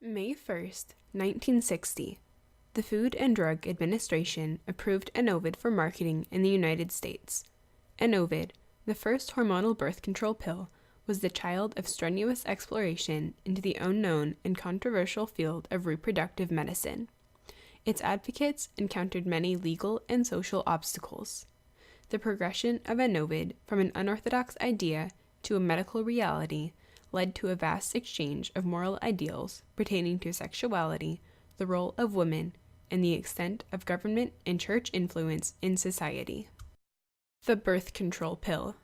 May 1st, 1960, the Food and Drug Administration approved Enovid for marketing in the United States. Enovid, the first hormonal birth control pill, was the child of strenuous exploration into the unknown and controversial field of reproductive medicine. Its advocates encountered many legal and social obstacles. The progression of Enovid from an unorthodox idea to a medical reality led to a vast exchange of moral ideals pertaining to sexuality, the role of women, and the extent of government and church influence in society. The birth control pill.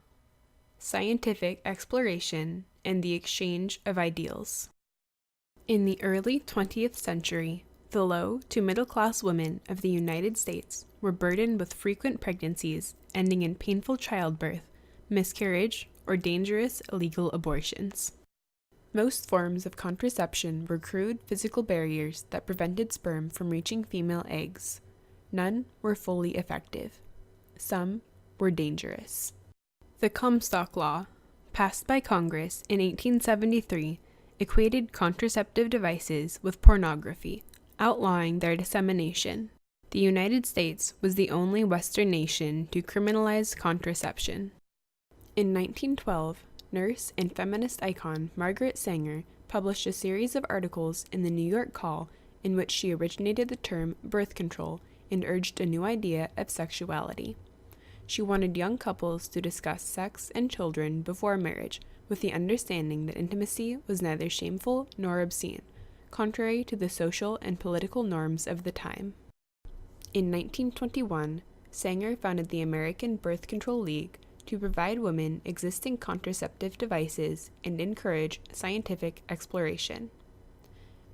Scientific exploration and the exchange of ideals. In the early 20th century, the low to middle-class women of the United States were burdened with frequent pregnancies ending in painful childbirth, miscarriage, or dangerous illegal abortions. Most forms of contraception were crude physical barriers that prevented sperm from reaching female eggs. None were fully effective. Some were dangerous. The Comstock Law, passed by Congress in 1873, equated contraceptive devices with pornography, outlawing their dissemination. The United States was the only Western nation to criminalize contraception. In 1912, nurse and feminist icon Margaret Sanger published a series of articles in the New York Call in which she originated the term birth control and urged a new idea of sexuality. She wanted young couples to discuss sex and children before marriage, with the understanding that intimacy was neither shameful nor obscene, contrary to the social and political norms of the time. In 1921, Sanger founded the American Birth Control League to provide women existing contraceptive devices and encourage scientific exploration.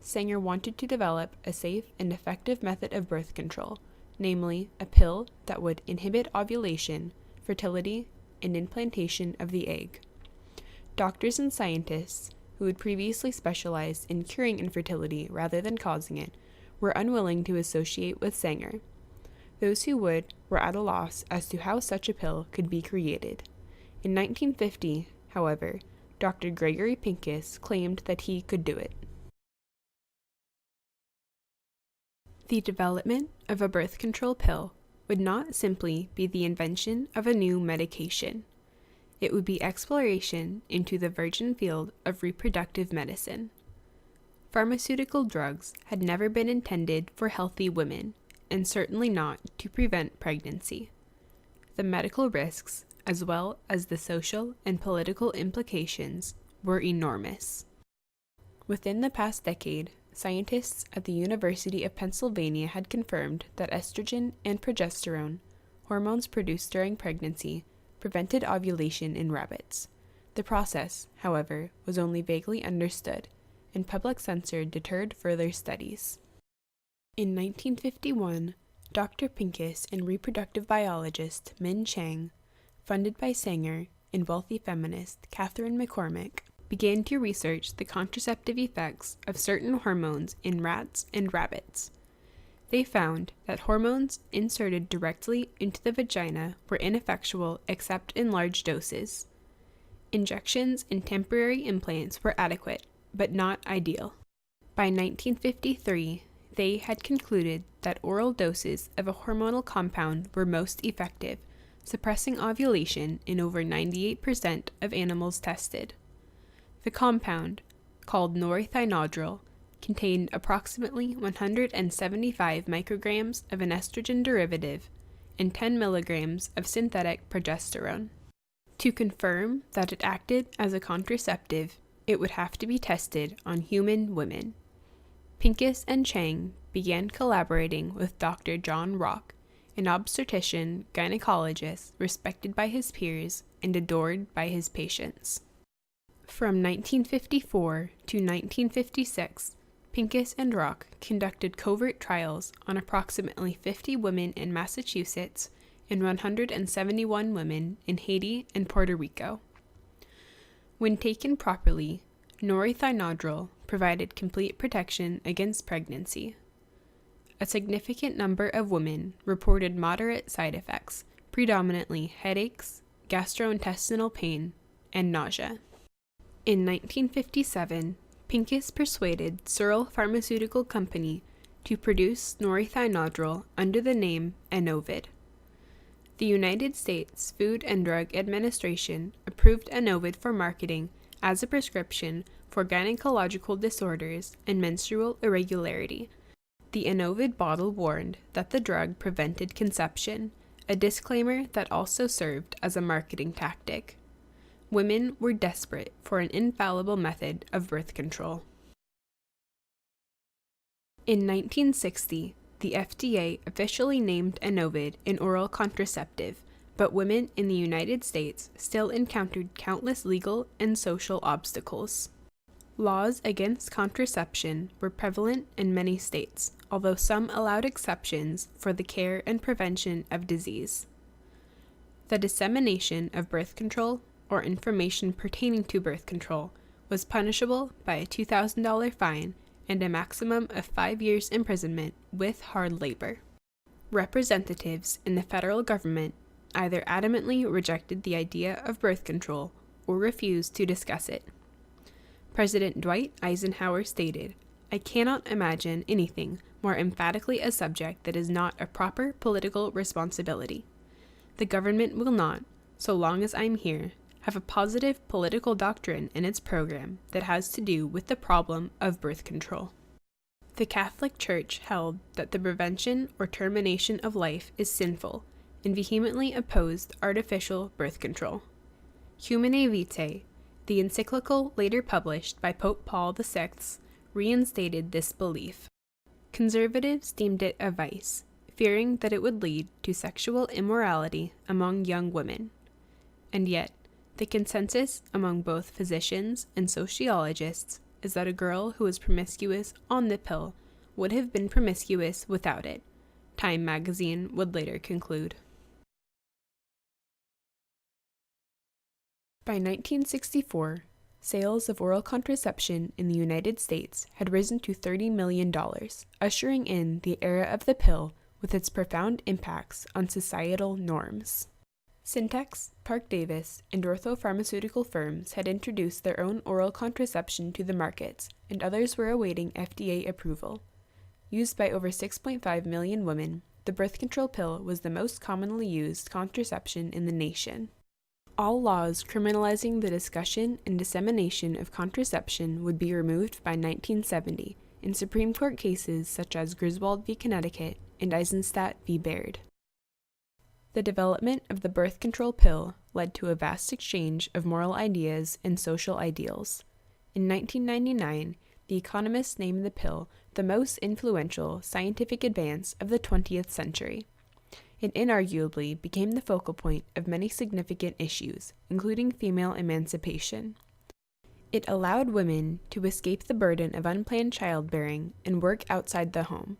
Sanger wanted to develop a safe and effective method of birth control, namely a pill that would inhibit ovulation, fertility, and implantation of the egg. Doctors and scientists, who had previously specialized in curing infertility rather than causing it, were unwilling to associate with Sanger. Those who would were at a loss as to how such a pill could be created. In 1950, however, Dr. Gregory Pincus claimed that he could do it. The development of a birth control pill would not simply be the invention of a new medication. It would be exploration into the virgin field of reproductive medicine. Pharmaceutical drugs had never been intended for healthy women, and certainly not to prevent pregnancy. The medical risks, as well as the social and political implications, were enormous. Within the past decade, scientists at the University of Pennsylvania had confirmed that estrogen and progesterone, hormones produced during pregnancy, prevented ovulation in rabbits. The process, however, was only vaguely understood, and public censor deterred further studies. In 1951, Dr. Pincus and reproductive biologist Min Chang, funded by Sanger and wealthy feminist Catherine McCormick, began to research the contraceptive effects of certain hormones in rats and rabbits. They found that hormones inserted directly into the vagina were ineffectual except in large doses. Injections and temporary implants were adequate, but not ideal. By 1953, they had concluded that oral doses of a hormonal compound were most effective, suppressing ovulation in over 98% of animals tested. The compound, called norethynodrol, contained approximately 175 micrograms of an estrogen derivative and 10 milligrams of synthetic progesterone. To confirm that it acted as a contraceptive, it would have to be tested on human women. Pincus and Chang began collaborating with Dr. John Rock, an obstetrician gynecologist respected by his peers and adored by his patients. From 1954 to 1956, Pincus and Rock conducted covert trials on approximately 50 women in Massachusetts and 171 women in Haiti and Puerto Rico. When taken properly, norethynodrol provided complete protection against pregnancy. A significant number of women reported moderate side effects, predominantly headaches, gastrointestinal pain, and nausea. In 1957, Pincus persuaded Searle Pharmaceutical Company to produce norethindrol under the name Enovid. The United States Food and Drug Administration approved Enovid for marketing as a prescription for gynecological disorders and menstrual irregularity. The Enovid bottle warned that the drug prevented conception, a disclaimer that also served as a marketing tactic. Women were desperate for an infallible method of birth control. In 1960, the FDA officially named Enovid an oral contraceptive, but women in the United States still encountered countless legal and social obstacles. Laws against contraception were prevalent in many states, although some allowed exceptions for the care and prevention of disease. The dissemination of birth control, or information pertaining to birth control, was punishable by a $2,000 fine and a maximum of 5 years imprisonment with hard labor. Representatives in the federal government either adamantly rejected the idea of birth control or refused to discuss it. President Dwight Eisenhower stated, "I cannot imagine anything more emphatically a subject that is not a proper political responsibility. The government will not, so long as I'm here, have a positive political doctrine in its program that has to do with the problem of birth control." The Catholic Church held that the prevention or termination of life is sinful and vehemently opposed artificial birth control. Humanae Vitae, the encyclical later published by Pope Paul VI, reinstated this belief. Conservatives deemed it a vice, fearing that it would lead to sexual immorality among young women. And yet, the consensus among both physicians and sociologists is that a girl who was promiscuous on the pill would have been promiscuous without it, Time magazine would later conclude. By 1964, sales of oral contraception in the United States had risen to $30 million, ushering in the era of the pill with its profound impacts on societal norms. Syntex, Parke-Davis, and Ortho pharmaceutical firms had introduced their own oral contraception to the markets, and others were awaiting FDA approval. Used by over 6.5 million women, the birth control pill was the most commonly used contraception in the nation. All laws criminalizing the discussion and dissemination of contraception would be removed by 1970 in Supreme Court cases such as Griswold v. Connecticut and Eisenstadt v. Baird. The development of the birth control pill led to a vast exchange of moral ideas and social ideals. In 1999, The Economist named the pill the most influential scientific advance of the 20th century. It inarguably became the focal point of many significant issues, including female emancipation. It allowed women to escape the burden of unplanned childbearing and work outside the home.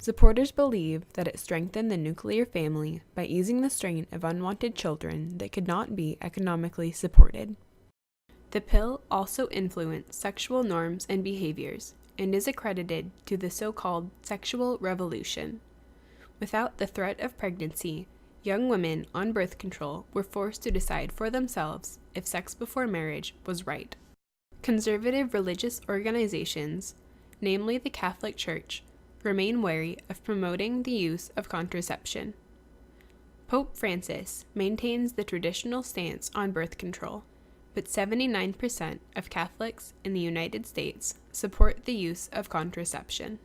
Supporters believe that it strengthened the nuclear family by easing the strain of unwanted children that could not be economically supported. The pill also influenced sexual norms and behaviors, and is accredited to the so-called sexual revolution. Without the threat of pregnancy, young women on birth control were forced to decide for themselves if sex before marriage was right. Conservative religious organizations, namely the Catholic Church, remain wary of promoting the use of contraception. Pope Francis maintains the traditional stance on birth control, but 79% of Catholics in the United States support the use of contraception.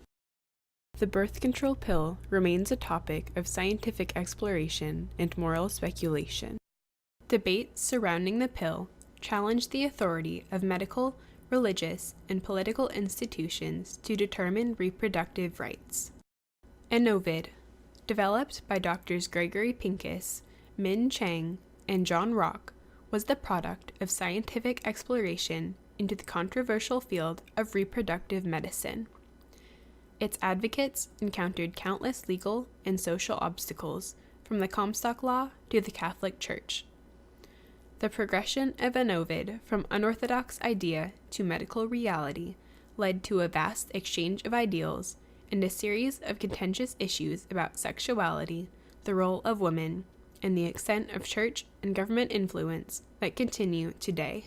The birth control pill remains a topic of scientific exploration and moral speculation. Debates surrounding the pill challenge the authority of medical, religious, and political institutions to determine reproductive rights. Enovid, developed by Drs. Gregory Pincus, Min Chang, and John Rock, was the product of scientific exploration into the controversial field of reproductive medicine. Its advocates encountered countless legal and social obstacles, from the Comstock Law to the Catholic Church. The progression of Enovid from unorthodox idea to medical reality led to a vast exchange of ideals and a series of contentious issues about sexuality, the role of women, and the extent of church and government influence that continue today.